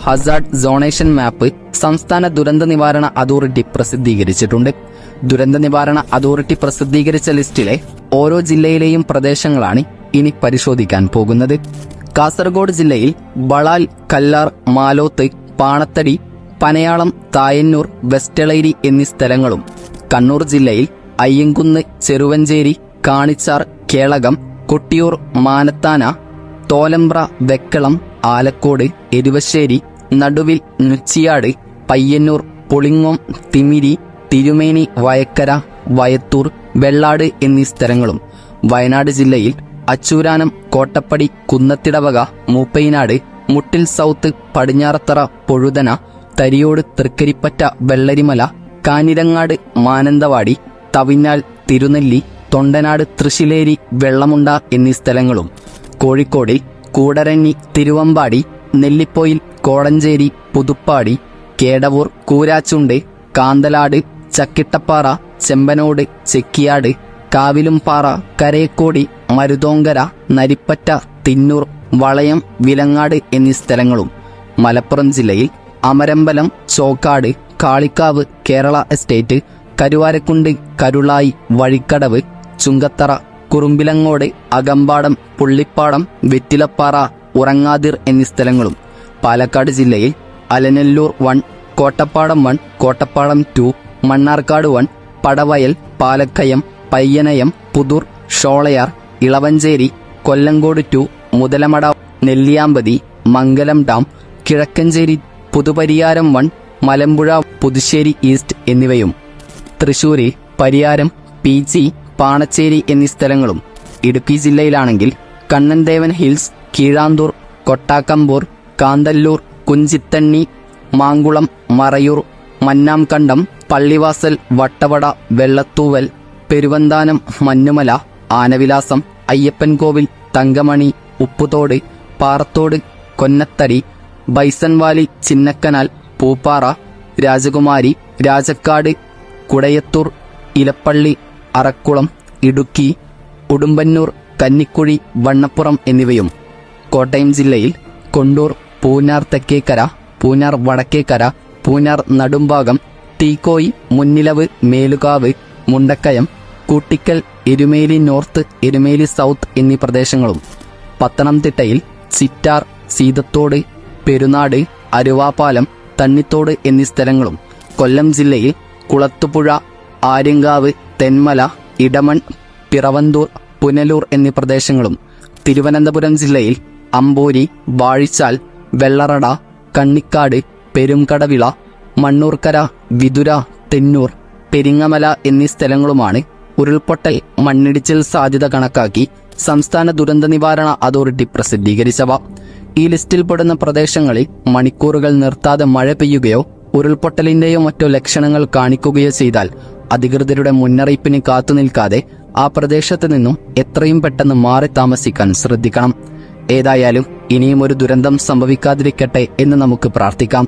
Hazard zonation മാപ്പ് സംസ്ഥാന ദുരന്ത നിവാരണ അതോറിറ്റി പ്രസിദ്ധീകരിച്ചിട്ടുണ്ട്. ദുരന്ത നിവാരണ അതോറിറ്റി പ്രസിദ്ധീകരിച്ച ലിസ്റ്റിലെ ഓരോ ജില്ലയിലെയും പ്രദേശങ്ങളാണ് ഇനി പരിശോധിക്കാൻ പോകുന്നത്. കാസർഗോഡ് ജില്ലയിൽ ബളാൽ, കല്ലാർ, മാലോത്ത്, പാണത്തടി, പനയാളം, തായന്നൂർ, വെസ്റ്റളേരി എന്നീ സ്ഥലങ്ങളും, കണ്ണൂർ ജില്ലയിൽ അയ്യങ്കുന്ന്, ചെറുവഞ്ചേരി, കാണിച്ചാർ, കേളകം, കൊട്ടിയൂർ, മാനത്താന, തോലമ്പ്ര, വെക്കളം, ആലക്കോട്, എരുവശ്ശേരി, നടുവിൽ, നുച്ചിയാട്, പയ്യന്നൂർ, പുളിങ്ങോം, തിമിരി, തിരുമേനി, വയക്കര, വയത്തൂർ, വെള്ളാട് എന്നീ സ്ഥലങ്ങളും, വയനാട് ജില്ലയിൽ അച്ചൂരാനം, കോട്ടപ്പടി, കുന്നത്തിടവക, മൂപ്പൈനാട്, മുട്ടിൽ സൗത്ത്, പടിഞ്ഞാറത്തറ, പൊഴുതന, തരിയോട്, തൃക്കരിപ്പറ്റ, വെള്ളരിമല, കാഞ്ഞിരങ്ങാട്, മാനന്തവാടി, തവിഞ്ഞാൽ, തിരുനെല്ലി, തൊണ്ടനാട്, തൃശ്ശിലേരി, വെള്ളമുണ്ട എന്നീ സ്ഥലങ്ങളും, കോഴിക്കോടിൽ കൂടരഞ്ഞി, തിരുവമ്പാടി, നെല്ലിപ്പൊയിൽ, കോടഞ്ചേരി, പുതുപ്പാടി, കേടവൂർ, കൂരാച്ചുണ്ട്, കാന്തലാട്, ചക്കിട്ടപ്പാറ, ചെമ്പനോട്, ചെക്കിയാട്, കാവിലുംപാറ, കരേക്കോടി, മരുതോങ്കര, നരിപ്പറ്റ, തിന്നൂർ, വളയം, വിലങ്ങാട് എന്നീ സ്ഥലങ്ങളും, മലപ്പുറം ജില്ലയിൽ അമരമ്പലം, ചോക്കാട്, കാളിക്കാവ്, കേരള എസ്റ്റേറ്റ്, കരുവാരക്കുണ്ട്, കരുളായി, വഴിക്കടവ്, ചുങ്കത്തറ, കുറുമ്പിലങ്ങോട്, അകമ്പാടം, പുള്ളിപ്പാടം, വെറ്റിലപ്പാറ, ഉറങ്ങാതിർ എന്നീ സ്ഥലങ്ങളും, പാലക്കാട് ജില്ലയിൽ അലനല്ലൂർ 1, കോട്ടപ്പാടം 1, കോട്ടപ്പാടം 2, മണ്ണാർക്കാട് 1, പടവയൽ, പാലക്കയം, പയ്യനയം, പുതൂർ, ഷോളയാർ, ഇളവഞ്ചേരി, കൊല്ലങ്കോട് 2, മുതലമട, നെല്ലിയാമ്പതി, മംഗലം ഡാം, കിഴക്കഞ്ചേരി, പുതുപരിയാരം 1, മലമ്പുഴ, പുതുശ്ശേരി ഈസ്റ്റ് എന്നിവയും, തൃശൂര്, പരിയാരം, പീച്ചി, പാണച്ചേരി എന്നീ സ്ഥലങ്ങളും, ഇടുക്കി ജില്ലയിലാണെങ്കിൽ കണ്ണൻദേവൻ ഹിൽസ്, കീഴാന്തൂർ, കൊട്ടാക്കമ്പൂർ, കാന്തല്ലൂർ, കുഞ്ചിത്തണ്ണി, മാങ്കുളം, മറയൂർ, മന്നാംകണ്ടം, പള്ളിവാസൽ, വട്ടവട, വെള്ളത്തൂവൽ, പെരുവന്താനം, മഞ്ഞുമല, ആനവിലാസം, അയ്യപ്പൻകോവിൽ, തങ്കമണി, ഉപ്പുതോട്, പാറത്തോട്, കൊന്നത്തടി, ബൈസൺവാലി, ചിന്നക്കനാൽ, പൂപ്പാറ, രാജകുമാരി, രാജക്കാട്, കുടയത്തൂർ, ഇലപ്പള്ളി, അറക്കുളം, ഇടുക്കി, ഉടുമ്പന്നൂർ, കന്നിക്കുഴി, വണ്ണപ്പുറം എന്നിവയും, കോട്ടയം ജില്ലയിൽ കൊണ്ടൂർ, പൂഞ്ഞാർ തെക്കേക്കര, പൂഞ്ഞാർ വടക്കേക്കര, പൂഞ്ഞാർ നടുംഭാഗം, തീക്കോയി, മുന്നിലവ്, മേലുകാവ്, മുണ്ടക്കയം, കൂട്ടിക്കൽ, എരുമേലി നോർത്ത്, എരുമേലി സൗത്ത് എന്നീ പ്രദേശങ്ങളും, പത്തനംതിട്ടയിൽ ചിറ്റാർ, സീതത്തോട്, പെരുനാട്, അരുവാപ്പാലം, തണ്ണിത്തോട് എന്നീ സ്ഥലങ്ങളും, കൊല്ലം ജില്ലയിൽ കുളത്തുപുഴ, ആര്യങ്കാവ്, തെന്മല, ഇടമൺ, പിറവന്തൂർ, പുനലൂർ എന്നീ പ്രദേശങ്ങളും, തിരുവനന്തപുരം ജില്ലയിൽ അമ്പൂരി, വാഴിച്ചാൽ, വെള്ളറട, കണ്ണിക്കാട്, പെരുംകടവിള, മണ്ണൂർക്കര, വിതുര, തെന്നൂർ, പെരിങ്ങമല എന്നീ സ്ഥലങ്ങളുമാണ് ഉരുൾപൊട്ടൽ, മണ്ണിടിച്ചിൽ സാധ്യത കണക്കാക്കി സംസ്ഥാന ദുരന്ത നിവാരണ അതോറിറ്റി പ്രസിദ്ധീകരിച്ചവ. ഈ ലിസ്റ്റിൽപ്പെടുന്ന പ്രദേശങ്ങളിൽ മണിക്കൂറുകൾ നിർത്താതെ മഴ പെയ്യുകയോ ഉരുൾപൊട്ടലിന്റെയോ മറ്റോ ലക്ഷണങ്ങൾ കാണിക്കുകയോ ചെയ്താൽ അധികൃതരുടെ മുന്നറിയിപ്പിന് കാത്തുനിൽക്കാതെ ആ പ്രദേശത്ത് നിന്നും എത്രയും പെട്ടെന്ന് മാറി താമസിക്കാൻ ശ്രദ്ധിക്കണം. ഏതായാലും ഇനിയും ഒരു ദുരന്തം സംഭവിക്കാതിരിക്കട്ടെ എന്ന് നമുക്ക് പ്രാർത്ഥിക്കാം.